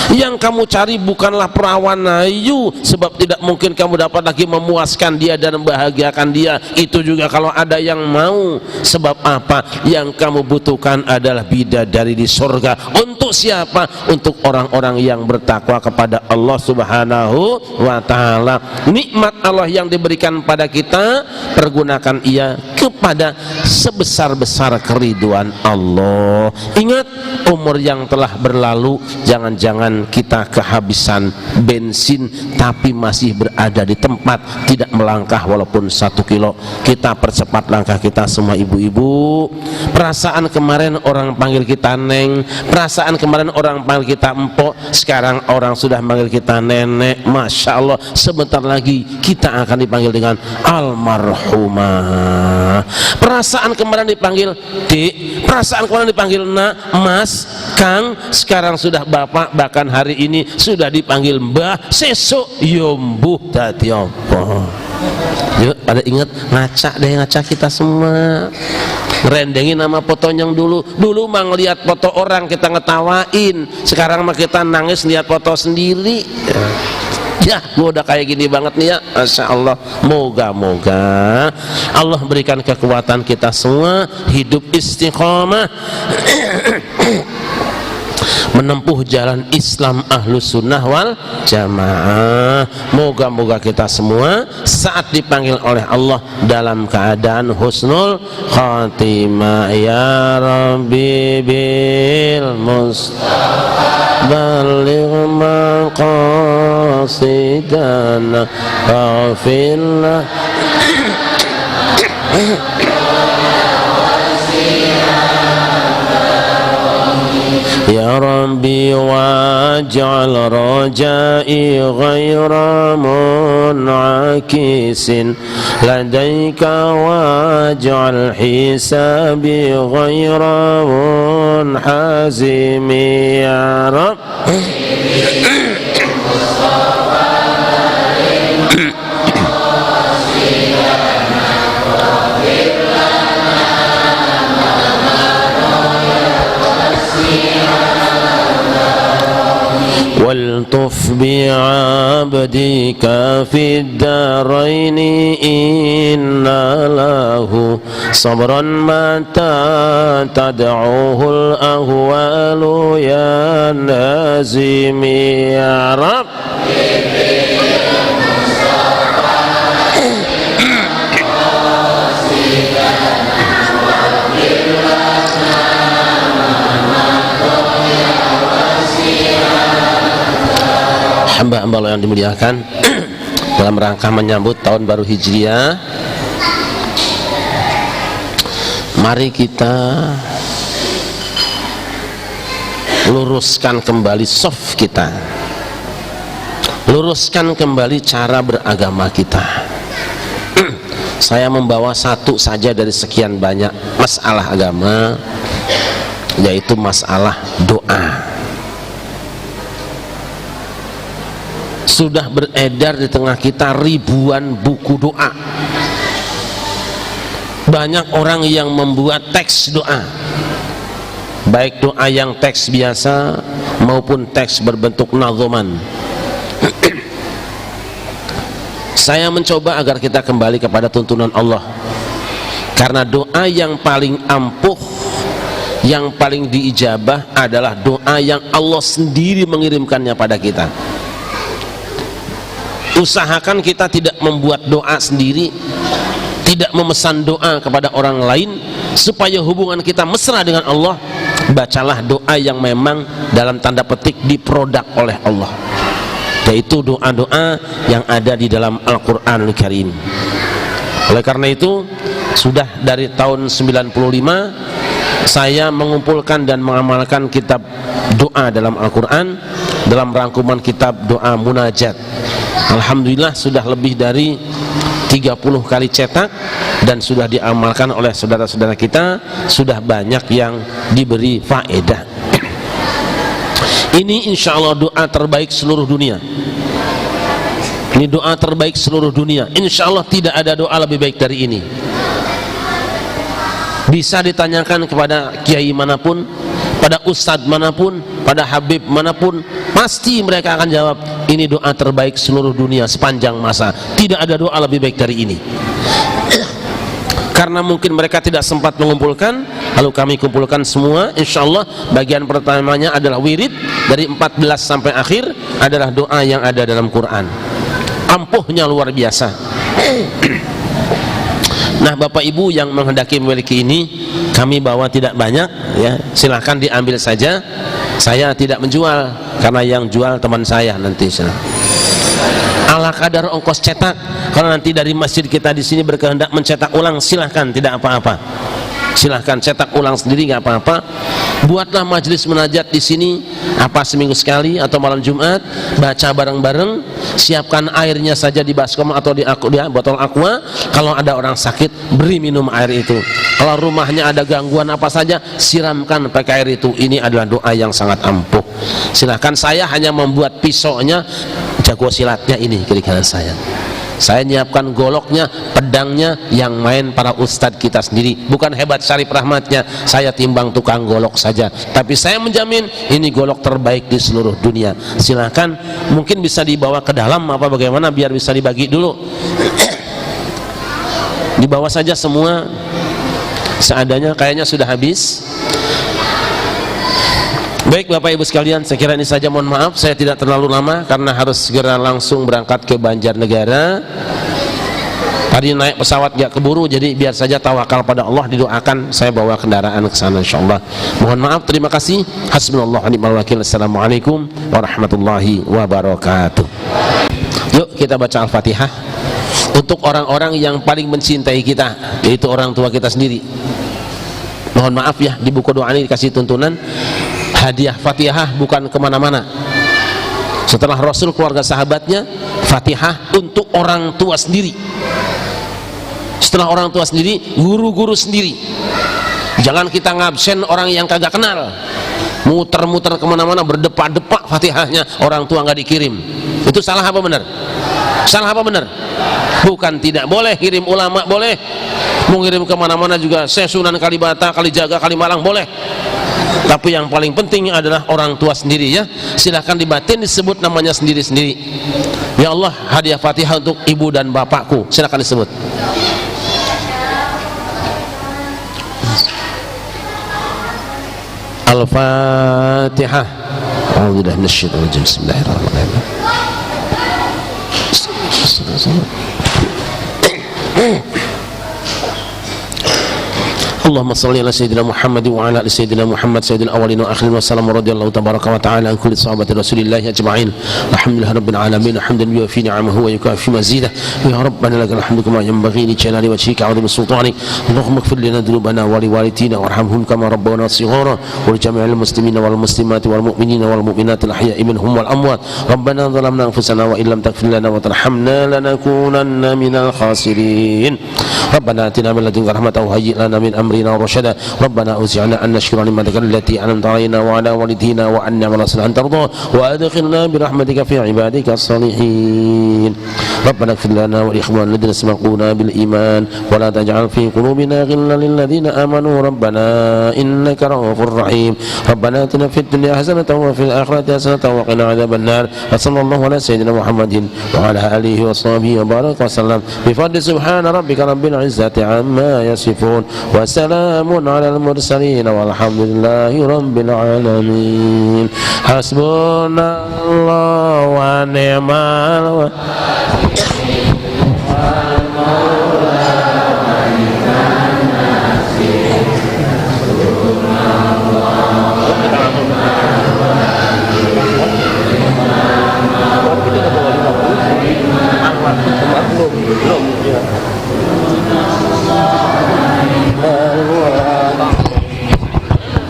Yang kamu cari bukanlah perawan ayu, sebab tidak mungkin kamu dapat lagi memuaskan dia dan membahagiakan dia. Itu juga kalau ada yang mau. Sebab apa? Yang kamu butuhkan adalah bidadari di surga. Untuk siapa? Untuk orang-orang yang bertakwa kepada Allah Subhanahu wa ta'ala. Nikmat Allah yang diberikan pada kita, pergunakan ia kepada sebesar-besar keriduan Allah. Ingat, umur yang telah berlalu, jangan-jangan kita kehabisan bensin tapi masih berada di tempat, tidak melangkah walaupun 1 kilo. Kita percepat langkah kita semua ibu-ibu. Perasaan kemarin orang panggil kita neng, perasaan kemarin orang panggil kita empok, sekarang orang sudah manggil kita nenek. Masya Allah, sebentar lagi kita akan dipanggil dengan almarhumah. Perasaan kemarin dipanggil Dik, perasaan kemarin dipanggil Nak, Mas, Kang, sekarang sudah Bapak, bahkan hari ini sudah dipanggil Mbah, sesuk yombuh dadi apa. Yuk pada ingat, ngaca kita semua, ngerendengin nama fotonya yang dulu mah ngelihat foto orang kita ngetawain, sekarang mah kita nangis lihat foto sendiri. Ya, gua udah kayak gini banget nih ya, Masya Allah. Moga-moga Allah berikan kekuatan kita semua hidup istiqomah menempuh jalan Islam Ahlus Sunnah wal Jamaah. Moga-moga kita semua saat dipanggil oleh Allah dalam keadaan husnul khatimah. Ya Rabbi bil Mustafa baligh maqasidana waghfirna Ya Rabbi waj'al rajai ghaira mun'akisin ladaika waj'al hisabi ghaira munhazimi ya Rabbi والطف بعبدك في الدارين إن له صبرا متى تدعوه الأهوال يا نازم يا رب hamba-hamba Allah yang dimuliakan, dalam rangka menyambut tahun baru Hijriah, mari kita luruskan kembali soft kita, luruskan kembali cara beragama kita. Saya membawa satu saja dari sekian banyak masalah agama, yaitu masalah doa. Sudah beredar di tengah kita ribuan buku doa. Banyak orang yang membuat teks doa, baik doa yang teks biasa maupun teks berbentuk nadzoman. Saya mencoba agar kita kembali kepada tuntunan Allah, karena doa yang paling ampuh, yang paling diijabah adalah doa yang Allah sendiri mengirimkannya pada kita. Usahakan kita tidak membuat doa sendiri, tidak memesan doa kepada orang lain supaya hubungan kita mesra dengan Allah. Bacalah doa yang memang dalam tanda petik diproduk oleh Allah, yaitu doa-doa yang ada di dalam Al-Quranul Karim. Oleh karena itu, sudah dari tahun 95 saya mengumpulkan dan mengamalkan kitab doa dalam Al-Quran dalam rangkuman kitab doa munajat. Alhamdulillah sudah lebih dari 30 kali cetak dan sudah diamalkan oleh saudara-saudara kita, sudah banyak yang diberi faedah. Ini insya Allah doa terbaik seluruh dunia. Ini doa terbaik seluruh dunia. Insya Allah tidak ada doa lebih baik dari ini. Bisa ditanyakan kepada kiai manapun, pada ustadz manapun, pada habib manapun, pasti mereka akan jawab, ini doa terbaik seluruh dunia sepanjang masa. Tidak ada doa lebih baik dari ini. Karena mungkin mereka tidak sempat mengumpulkan, lalu kami kumpulkan semua. Insya Allah bagian pertamanya adalah wirid, dari 14 sampai akhir adalah doa yang ada dalam Quran. Ampuhnya luar biasa. Nah, Bapak Ibu yang menghendaki memiliki ini, kami bawa tidak banyak, ya, silahkan diambil saja. Saya tidak menjual, karena yang jual teman saya nanti. Ala kadar ongkos cetak. Kalau nanti dari masjid kita di sini berkehendak mencetak ulang, silahkan, tidak apa-apa. Silahkan cetak ulang sendiri, nggak apa-apa. Buatlah majelis munajat di sini, apa seminggu sekali atau malam Jumat, baca bareng-bareng. Siapkan airnya saja di baskom atau di botol aqua. Kalau ada orang sakit, beri minum air itu. Kalau rumahnya ada gangguan apa saja, siramkan pakai air itu. Ini adalah doa yang sangat ampuh. Silahkan, saya hanya membuat pisaunya, jago silatnya ini kiri kanan saya. Saya nyiapkan goloknya, pedangnya, yang main para ustadz kita sendiri. Bukan hebat Syarif Rahmatnya, saya timbang tukang golok saja. Tapi saya menjamin ini golok terbaik di seluruh dunia. Silahkan, mungkin bisa dibawa ke dalam apa bagaimana biar bisa dibagi dulu. Dibawa saja semua seadanya, kayaknya sudah habis. Baik Bapak Ibu sekalian, saya kira ini saja, mohon maaf saya tidak terlalu lama karena harus segera langsung berangkat ke Banjarnegara. Tadi naik pesawat gak keburu, jadi biar saja tawakal pada Allah, didoakan saya bawa kendaraan ke sana insyaallah. Mohon maaf, terima kasih. Hasbunallahu wa ni'mal wakil. Assalamualaikum warahmatullahi wabarakatuh. Yuk kita baca Al-Fatihah untuk orang-orang yang paling mencintai kita, yaitu orang tua kita sendiri. Mohon maaf ya, di buku doa ini dikasih tuntunan hadiah Fatihah bukan kemana-mana. Setelah Rasul, keluarga sahabatnya, Fatihah untuk orang tua sendiri. Setelah orang tua sendiri, guru-guru sendiri. Jangan kita ngabsen orang yang kagak kenal, muter-muter kemana-mana berdepak-depak Fatihahnya, orang tua nggak dikirim. Itu salah apa benar? Salah apa benar? Bukan tidak boleh, kirim ulama boleh, mau ngirim kemana-mana juga, Syekh Sunan Kalibata, Kalijaga, Kalimalang boleh. Tapi yang paling penting adalah orang tua sendiri ya. Silahkan dibatin, disebut namanya sendiri-sendiri. Ya Allah, hadiah Fatihah untuk ibu dan bapakku, silahkan disebut. Al-Fatihah. A'udzubillahi minasyaitonir rajim. Bismillahirrahmanirrahim. Allahumma salli ala sayyidina Muhammad wa ala ali sayyidina Muhammad sayyidil awwalin wa akhirin wa sallam radhiyallahu tabaraka wa ta'ala an kulli sahabati Rasulillah ajma'in. Alhamdulillahi rabbil alamin, hamdan yuwaffi ni'amahu wa yukafi mazidah. Ya rabbana lakal hamdu kama yanbaghi li jalali wajhika wa 'azimi sultanik. Allahumma ighfir lana dhunubana wa li walidaina warhamhum kama rabbawna shighara wa li jami'il muslimina wal muslimati wal mu'minina wal mu'minati al ahya'i minhum wal amwat. Rabbana zalamna anfusana wa illam taghfir lana wa tarhamna lanakunanna minal khasirin. Rabbana atina min ladunka rahmatan wa hayyi' lana min amrina rashada. Rabbana awzi'na an nashkura ni'mataka allati an'amta 'alaina wa 'ala walidina wa an na'mala salihan tarda wa adkhilna bi rahmatika fi 'ibadika as-salihin. Rabbana ighfir lana wa li ikhwanina alladhina sabaquna bil iman wa la taj'al fi qulubina ghillan lil ladzina amanu rabbana innaka ra'ufur rahim. Rabbana atina fid dunya hasanatan wa fil akhirati hasanatan wa qina 'adzaban nar. Wa sallallahu ala sayyidina Muhammadin wa ala alihi wa sahbihi wa baraka wa sallam. Bi fadli subhana rabbika rabbil izzati 'amma yasifun wa salamun 'alal mursalin walhamdulillahi rabbil alamin. Hasbunallahu wa ni'mal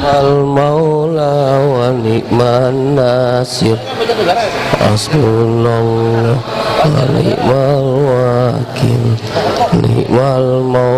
al-maula wa ni'man nasir. Hasbunallah wa ni'mal wakil, ni'mal maula